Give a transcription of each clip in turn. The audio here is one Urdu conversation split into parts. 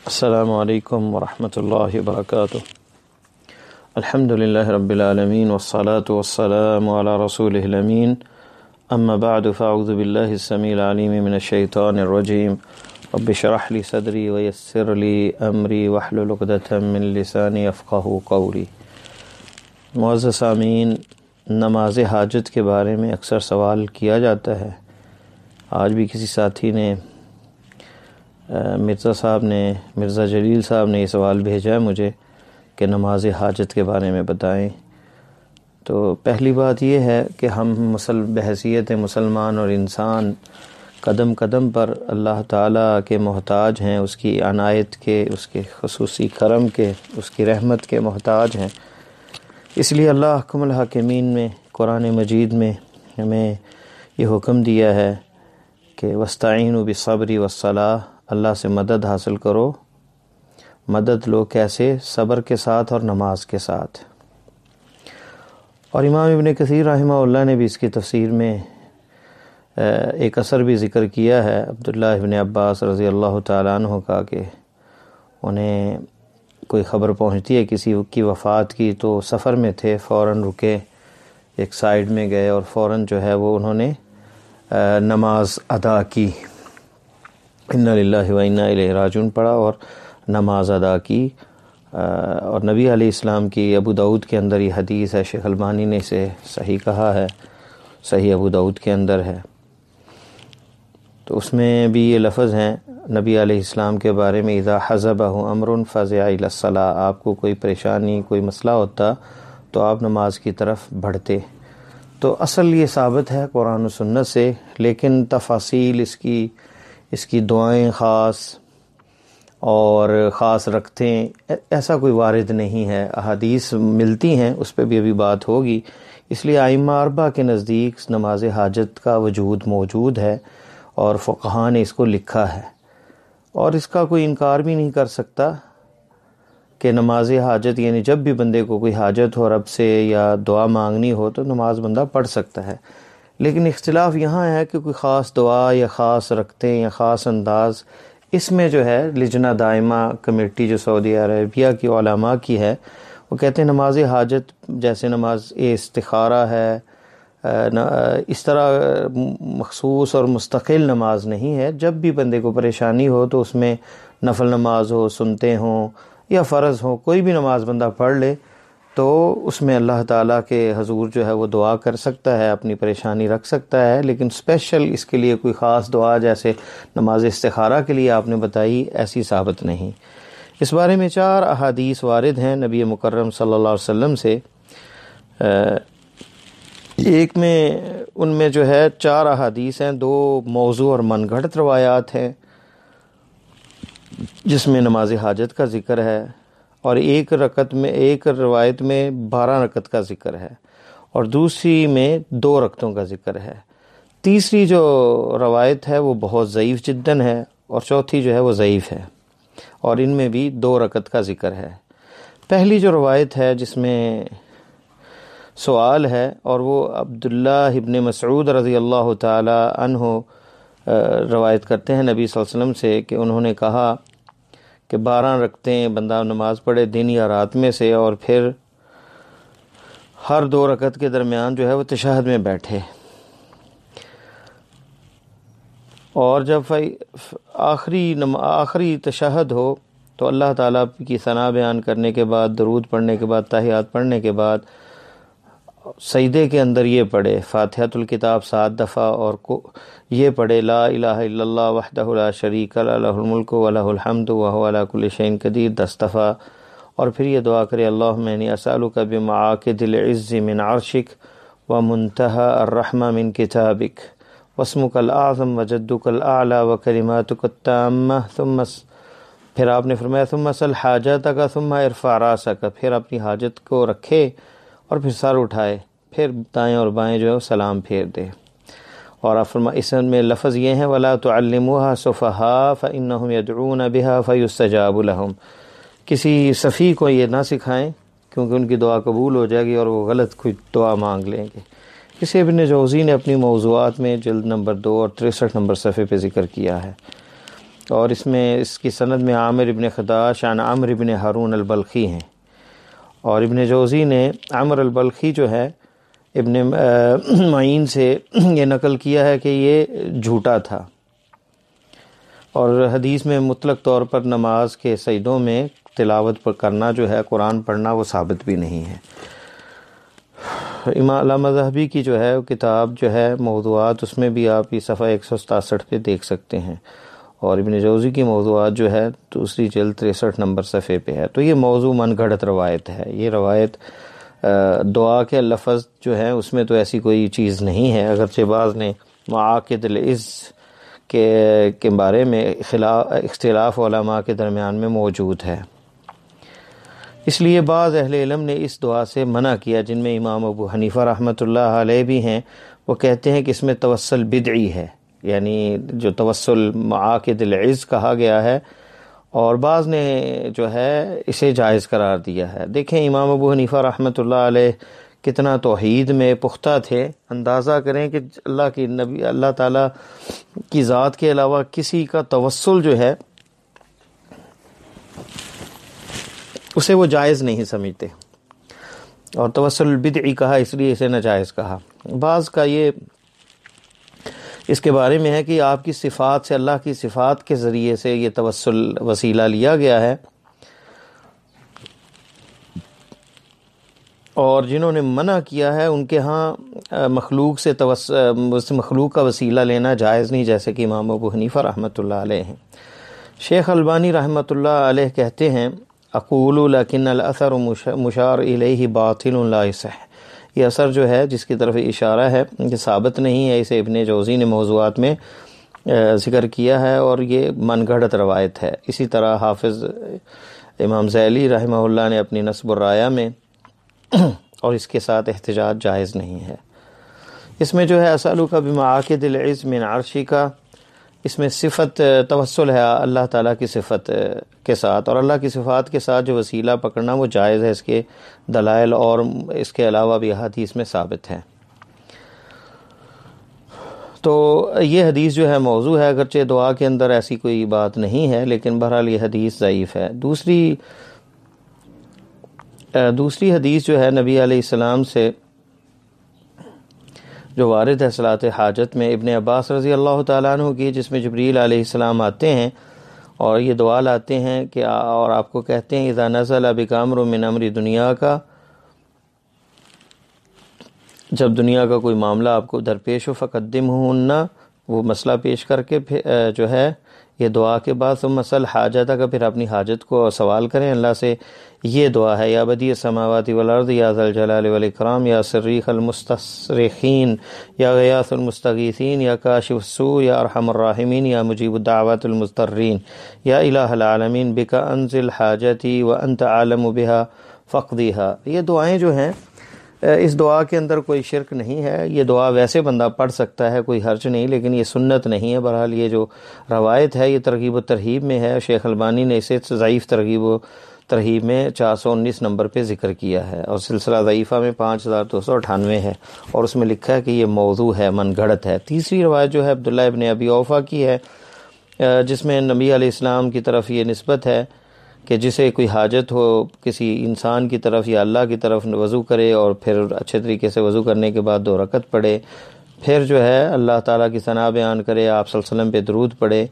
السلام علیکم ورحمۃ اللہ وبرکاتہ۔ الحمد للہ رب العالمین والصلاة والسلام علی رسولہ الامین، اما بعد فاعوذ باللہ السمیع العلیم من الشیطان الرجیم، رب اشرح لی صدری ویسر لی امری واحلل عقدۃ من لسانی یفقہوا قولی۔ معزز سامعین، نماز حاجت کے بارے میں اکثر سوال کیا جاتا ہے۔ آج بھی کسی ساتھی نے مرزا جلیل صاحب نے یہ سوال بھیجا ہے مجھے کہ نماز حاجت کے بارے میں بتائیں۔ تو پہلی بات یہ ہے کہ ہم بحیثیت مسلمان اور انسان قدم قدم پر اللہ تعالیٰ کے محتاج ہیں، اس کی عنایت کے، اس کے خصوصی کرم کے، اس کی رحمت کے محتاج ہیں۔ اس لیے اللہ احکم الحاکمین میں قرآن مجید میں ہمیں یہ حکم دیا ہے کہ وَاسْتَعِینُوا بِالصَّبْرِ وَالصَّلَاةِ، اللہ سے مدد حاصل کرو۔ مدد لو کیسے؟ صبر کے ساتھ اور نماز کے ساتھ۔ اور امام ابن کثیر رحمہ اللہ نے بھی اس کی تفسیر میں ایک اثر بھی ذکر کیا ہے عبداللہ ابن عباس رضی اللہ تعالیٰ عنہ کا، کہ انہیں کوئی خبر پہنچتی ہے کسی کی وفات کی، تو سفر میں تھے، فوراً رکے، ایک سائیڈ میں گئے اور فوراً جو ہے وہ انہوں نے نماز ادا کی، اِنَّا لِلَّهِ وَإِنَّا إِلَيْهِ راجعون پڑھا اور نماز ادا کی۔ اور نبی علیہ السلام کی ابو داؤد کے اندر یہ حدیث ہے، شیخ البانی نے اسے صحیح کہا ہے، صحیح ابو داؤد کے اندر ہے۔ تو اس میں بھی یہ لفظ ہیں نبی علیہ السلام کے بارے میں، اذا حزبہ امر فزع الی الصلاۃ، آپ کو کوئی پریشانی، کوئی مسئلہ ہوتا تو آپ نماز کی طرف بڑھتے۔ تو اصل یہ ثابت ہے قرآن و سنت سے، لیکن تفاصیل اس کی دعائیں خاص اور خاص رکھتے ہیں، ایسا کوئی وارد نہیں ہے۔ احادیث ملتی ہیں، اس پہ بھی ابھی بات ہوگی۔ اس لیے ائمہ اربعہ کے نزدیک نماز حاجت کا وجود موجود ہے اور فقہاء نے اس کو لکھا ہے، اور اس کا کوئی انکار بھی نہیں کر سکتا کہ نماز حاجت یعنی جب بھی بندے کو کوئی حاجت ہو رب سے یا دعا مانگنی ہو تو نماز بندہ پڑھ سکتا ہے۔ لیکن اختلاف یہاں ہے کہ کوئی خاص دعا یا خاص رکھتے یا خاص انداز، اس میں جو ہے لجنہ دائمہ کمیٹی جو سعودی عربیہ کی علماء کی ہے، وہ کہتے ہیں نماز حاجت جیسے نماز استخارہ ہے، اس طرح مخصوص اور مستقل نماز نہیں ہے۔ جب بھی بندے کو پریشانی ہو تو اس میں نفل نماز ہو، سنتے ہوں یا فرض ہو، کوئی بھی نماز بندہ پڑھ لے تو اس میں اللہ تعالیٰ کے حضور جو ہے وہ دعا کر سکتا ہے، اپنی پریشانی رکھ سکتا ہے۔ لیکن اسپیشل اس کے لیے کوئی خاص دعا جیسے نماز استخارہ کے لیے آپ نے بتائی، ایسی ثابت نہیں۔ اس بارے میں 4 احادیث وارد ہیں نبی مکرم صلی اللہ علیہ وسلم سے۔ ایک میں ان میں جو ہے 4 احادیث ہیں، 2 موضوع اور من گھڑت روایات ہیں جس میں نماز حاجت کا ذکر ہے، اور ایک روایت میں 12 رکعت کا ذکر ہے، اور دوسری میں 2 رکعتوں کا ذکر ہے۔ تیسری جو روایت ہے وہ بہت ضعیف جداً ہے، اور چوتھی جو ہے وہ ضعیف ہے، اور ان میں بھی 2 رکعت کا ذکر ہے۔ پہلی جو روایت ہے جس میں سوال ہے، اور وہ عبداللہ ابن مسعود رضی اللہ تعالی عنہ روایت کرتے ہیں نبی صلی اللہ علیہ وسلم سے کہ انہوں نے کہا کہ 12 رکعتیں بندہ نماز پڑھے دن یا رات میں سے، اور پھر ہر 2 رکعت کے درمیان جو ہے وہ تشہد میں بیٹھے، اور جب آخری تشہد ہو تو اللہ تعالیٰ کی ثنا بیان کرنے کے بعد، درود پڑھنے کے بعد، تحیات پڑھنے کے بعد سجدے کے اندر یہ پڑھے فاتحۃ الکتاب 7 دفعہ، اور یہ پڑھے لا الہ الا اللہ وحدہ لا شریک لہ لہ الملک ولہ الحمد وہو علی کل شیء قدیر 10 دفعہ، اور پھر یہ دعا کرے اللہم انی اسألک بمعاقد العز من عرشک ومنتہى الرحمہ من کتابک واسمک الاعظم وجدک الاعلی وکلماتک التامہ، پھر آپ نے فرمایا ثم سل حاجتک ثم ارفع راسک، پھر اپنی حاجت کو رکھے اور پھر سر اٹھائے، پھر دائیں اور بائیں جو ہے سلام پھیر دے۔ اور آپ اس میں لفظ یہ ہیں وَلَا تُعَلِّمُوهَا سُفَهَاءَ فَإِنَّهُمْ يَدْعُونَ بِهَا فَيُسْتَجَابُ لَهُمْ، کسی سفیہ کو یہ نہ سکھائیں کیونکہ ان کی دعا قبول ہو جائے گی اور وہ غلط کوئی دعا مانگ لیں گے۔ اسے ابن جوزی نے اپنی موضوعات میں جلد نمبر 2 اور 63 نمبر صفحے پہ ذکر کیا ہے۔ اور اس کی سند میں عامر ابن خداش عن عمرو ابن ہارون البلخی ہیں، اور ابن جوزی نے عمرو البلخی جو ہے ابن معین سے یہ نقل کیا ہے کہ یہ جھوٹا تھا، اور حدیث میں مطلق طور پر نماز کے سجدوں میں تلاوت پر کرنا جو ہے، قرآن پڑھنا، وہ ثابت بھی نہیں ہے۔ امام علامہ ذہبی کی جو ہے کتاب جو ہے موضوعات، اس میں بھی آپ یہ صفحہ 167 پہ دیکھ سکتے ہیں، اور ابن جوزی کی موضوعات جو ہے دوسری جلد 63 نمبر صفحے پہ ہے۔ تو یہ موضوع من گھڑت روایت ہے، یہ روایت دعا کے لفظ جو ہے اس میں تو ایسی کوئی چیز نہیں ہے، اگرچہ بعض نے معاقد العز کے بارے میں اختلاف علماء کے درمیان میں موجود ہے، اس لیے بعض اہل علم نے اس دعا سے منع کیا، جن میں امام ابو حنیفہ رحمۃ اللہ علیہ بھی ہیں۔ وہ کہتے ہیں کہ اس میں توسل بدعی ہے، یعنی جو توسل معاقد العز کہا گیا ہے، اور بعض نے جو ہے اسے جائز قرار دیا ہے۔ دیکھیں امام ابو حنیفہ رحمۃ اللہ علیہ کتنا توحید میں پختہ تھے، اندازہ کریں کہ اللہ تعالیٰ کی ذات کے علاوہ کسی کا توسل جو ہے اسے وہ جائز نہیں سمجھتے، اور توسل بدعی کہا اس لیے اسے ناجائز کہا۔ بعض کا یہ اس کے بارے میں ہے کہ آپ کی صفات سے، اللہ کی صفات کے ذریعے سے یہ توسل وسیلہ لیا گیا ہے، اور جنہوں نے منع کیا ہے ان کے ہاں مخلوق سے مخلوق کا وسیلہ لینا جائز نہیں، جیسے کہ امام ابو حنیفہ رحمۃ اللہ علیہ ہیں۔ شیخ البانی رحمۃ اللہ علیہ کہتے ہیں اقول لکن الاثر مشار الیہ باطل لا یصح، یہ اثر جو ہے جس کی طرف اشارہ ہے یہ ثابت نہیں ہے، اسے ابن جوزی نے موضوعات میں ذکر کیا ہے، اور یہ من گھڑت روایت ہے۔ اسی طرح حافظ امام ذیلی رحمہ اللہ نے اپنی نصب الرایہ میں، اور اس کے ساتھ احتجاج جائز نہیں ہے۔ اس میں جو ہے اسألک بمعاقد العز من عرشی کا، اس میں صفت توسل ہے اللہ تعالیٰ کی صفت کے ساتھ، اور اللہ کی صفات کے ساتھ جو وسیلہ پکڑنا وہ جائز ہے، اس کے دلائل اور اس کے علاوہ بھی حدیث میں ثابت ہے۔ تو یہ حدیث جو ہے موضوع ہے، اگرچہ دعا کے اندر ایسی کوئی بات نہیں ہے، لیکن بہرحال یہ حدیث ضعیف ہے۔ دوسری حدیث جو ہے نبی علیہ السلام سے جو وارد ہے صلاۃ حاجت میں، ابن عباس رضی اللہ تعالیٰ عنہ کی، جس میں جبریل علیہ السلام آتے ہیں اور یہ دعا لاتے ہیں کہ اور آپ کو کہتے ہیں اذا نزل بک امر من امر دنیا کا، جب دنیا کا کوئی معاملہ آپ کو درپیش ہو، فقدمہن، وہ مسئلہ پیش کر کے جو ہے یہ دعا کے بعد ثم سل حاجتک، پھر اپنی حاجت کو سوال کریں اللہ سے۔ یہ دعا ہے یا بدیع السماوات والارض یا ذا الجلال والاکرام یا صریخ المستصرخین یا غیاث المستغیثین یا کاشف السوء یا ارحم الراحمین یا مجیب الدعوات المضطرین یا الہ العالمین بک انزل حاجتی وانت عالم بها فقضیها۔ یہ دعائیں جو ہیں، اس دعا کے اندر کوئی شرک نہیں ہے، یہ دعا ویسے بندہ پڑھ سکتا ہے، کوئی حرج نہیں، لیکن یہ سنت نہیں ہے۔ بہرحال یہ جو روایت ہے یہ ترغیب و ترہیب میں ہے، شیخ البانی نے اسے ضعیف ترغیب و ترہیب میں 419 نمبر پہ ذکر کیا ہے، اور سلسلہ ضعیفہ میں 5298 ہے، اور اس میں لکھا ہے کہ یہ موضوع ہے، من گھڑت ہے۔ تیسری روایت جو ہے عبداللہ ابن ابی اوفا کی ہے، جس میں نبی علیہ السلام کی طرف یہ نسبت ہے کہ جسے کوئی حاجت ہو کسی انسان کی طرف یا اللہ کی طرف، وضو کرے اور پھر اچھے طریقے سے وضو کرنے کے بعد 2 رکعت پڑھے، پھر جو ہے اللہ تعالیٰ کی ثنا بیان کرے، آپ صلی اللہ علیہ وسلم پہ درود پڑھے،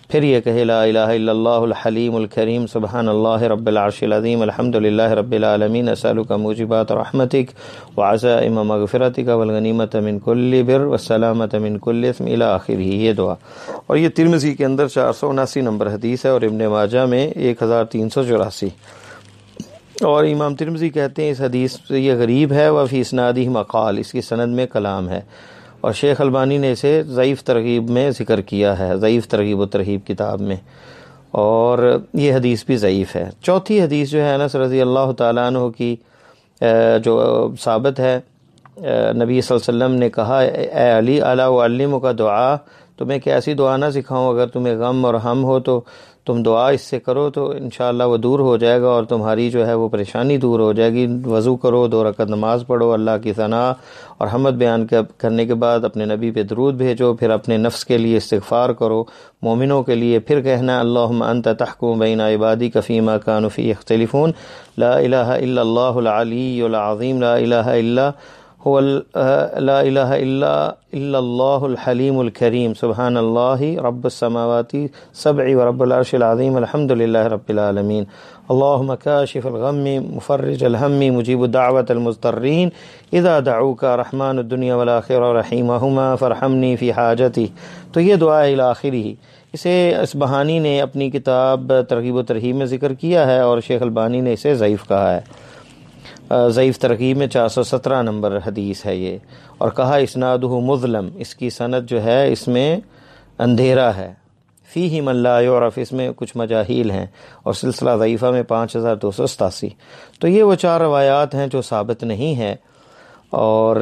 پھر یہ کہے لا الہ الا اللہ الحلیم الکریم سبحان اللہ رب العرش العظیم الحمد للہ رب العالمین اسألک موجبات رحمتک وعزائم مغفرتک والغنیمت من کل بر والسلامت من کل اثم الی آخرہ، یہ دعا۔ اور یہ ترمذی کے اندر 479 نمبر حدیث ہے، اور ابن ماجہ میں 1384، اور امام ترمذی کہتے ہیں اس حدیث یہ غریب ہے، وفی اسنادہ مقال، اس کی سند میں کلام ہے، اور شیخ البانی نے اسے ضعیف ترغیب میں ذکر کیا ہے، ضعیف ترغیب و ترہیب کتاب میں، اور یہ حدیث بھی ضعیف ہے۔ چوتھی حدیث جو ہے انس رضی اللہ تعالیٰ عنہ کی جو ثابت ہے، نبی صلی اللہ علیہ وسلم نے کہا اے علی الا اعلمک دعا، تمہیں کہ ایسی دعا نہ سکھاؤں اگر تمہیں غم اور ہم ہو تو تم دعا اس سے کرو تو انشاءاللہ وہ دور ہو جائے گا اور تمہاری جو ہے وہ پریشانی دور ہو جائے گی۔ وضو کرو، 2 رکعت نماز پڑھو، اللہ کی ثنا اور حمد بیان کرنے کے بعد اپنے نبی پہ درود بھیجو، پھر اپنے نفس کے لیے استغفار کرو، مومنوں کے لیے پھر کہنا اللہم انت تحکم بین عبادک فیما کانوا فیہ یختلفون، لا الہ الا اللہ العلی العظیم، لا الہ الا هو لا الہ الا اللہ الحلیم الکریم، سبحان اللہ رب السماوات 7 ورب العرش العظیم، الحمد للہ رب العالمین، اللہم کاشف الغم مفرج الہم مجیب دعوت المضطرین، اذا دعوک رحمن الدنیا والآخرہ رحیمہما فرحمنی فی حاجتی۔ تو یہ دعا ہے الاخری، اسے اصبہانی نے اپنی کتاب ترغیب و ترہیب میں ذکر کیا ہے اور شیخ البانی نے اسے ضعیف کہا ہے۔ ضعیف ترغیب میں 417 نمبر حدیث ہے یہ، اور کہا اسنادہ مظلم، اس کی سند جو ہے اس میں اندھیرا ہے، فیہ من لا یعرف، اس میں کچھ مجاہیل ہیں، اور سلسلہ ضعیفہ میں 5287۔ تو یہ وہ 4 روایات ہیں جو ثابت نہیں ہے، اور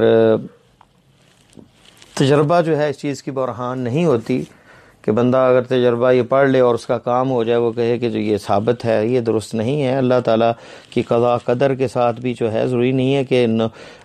تجربہ جو ہے اس چیز کی برہان نہیں ہوتی کہ بندہ اگر تجربہ یہ پڑھ لے اور اس کا کام ہو جائے وہ کہے کہ جو یہ ثابت ہے، یہ درست نہیں ہے۔ اللہ تعالیٰ کی قضاء قدر کے ساتھ بھی جو ہے ضروری نہیں ہے کہ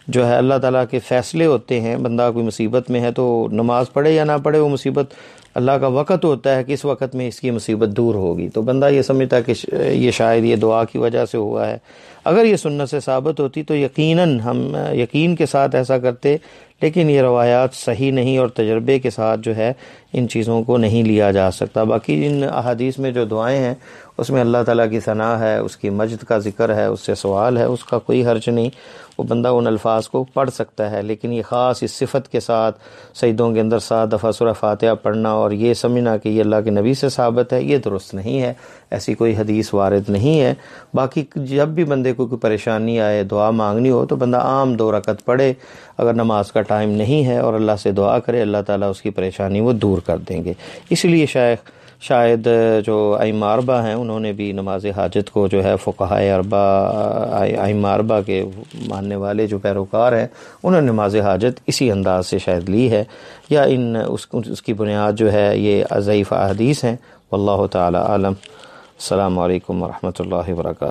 جو ہے اللہ تعالیٰ کے فیصلے ہوتے ہیں، بندہ کوئی مصیبت میں ہے تو نماز پڑھے یا نہ پڑھے، وہ مصیبت اللہ کا وقت ہوتا ہے کہ اس وقت میں اس کی مصیبت دور ہوگی، تو بندہ یہ سمجھتا ہے کہ یہ شاید یہ دعا کی وجہ سے ہوا ہے۔ اگر یہ سنت سے ثابت ہوتی تو یقیناً ہم یقین کے ساتھ ایسا کرتے، لیکن یہ روایات صحیح نہیں اور تجربے کے ساتھ جو ہے ان چیزوں کو نہیں لیا جا سکتا۔ باقی ان احادیث میں جو دعائیں ہیں اس میں اللہ تعالیٰ کی ثنا ہے، اس کی مجد کا ذکر ہے، اس سے سوال ہے، اس کا کوئی حرج نہیں، وہ بندہ ان الفاظ کو پڑھ سکتا ہے، لیکن یہ خاص اس صفت کے ساتھ سجدوں کے اندر 7 دفعہ سورہ فاتحہ پڑھنا اور یہ سمجھنا کہ یہ اللہ کے نبی سے ثابت ہے، یہ درست نہیں ہے، ایسی کوئی حدیث وارد نہیں ہے۔ باقی جب بھی بندے کو کوئی پریشانی آئے، دعا مانگنی ہو تو بندہ عام 2 رکعت پڑھے، اگر نماز کا ٹائم نہیں ہے، اور اللہ سے دعا کرے، اللہ تعالیٰ اس کی پریشانی وہ دور کر دیں گے۔ اس لیے شاید جو ائمہ 4 ہیں انہوں نے بھی نماز حاجت کو جو ہے فقہائے 4 ائمہ 4 کے ماننے والے جو پیروکار ہیں انہوں نے نماز حاجت اسی انداز سے شاید لی ہے، یا اس کی بنیاد جو ہے یہ ضعیف احادیث ہیں، واللہ تعالی عالم۔ السلام علیکم ورحمۃ اللہ وبرکاتہ۔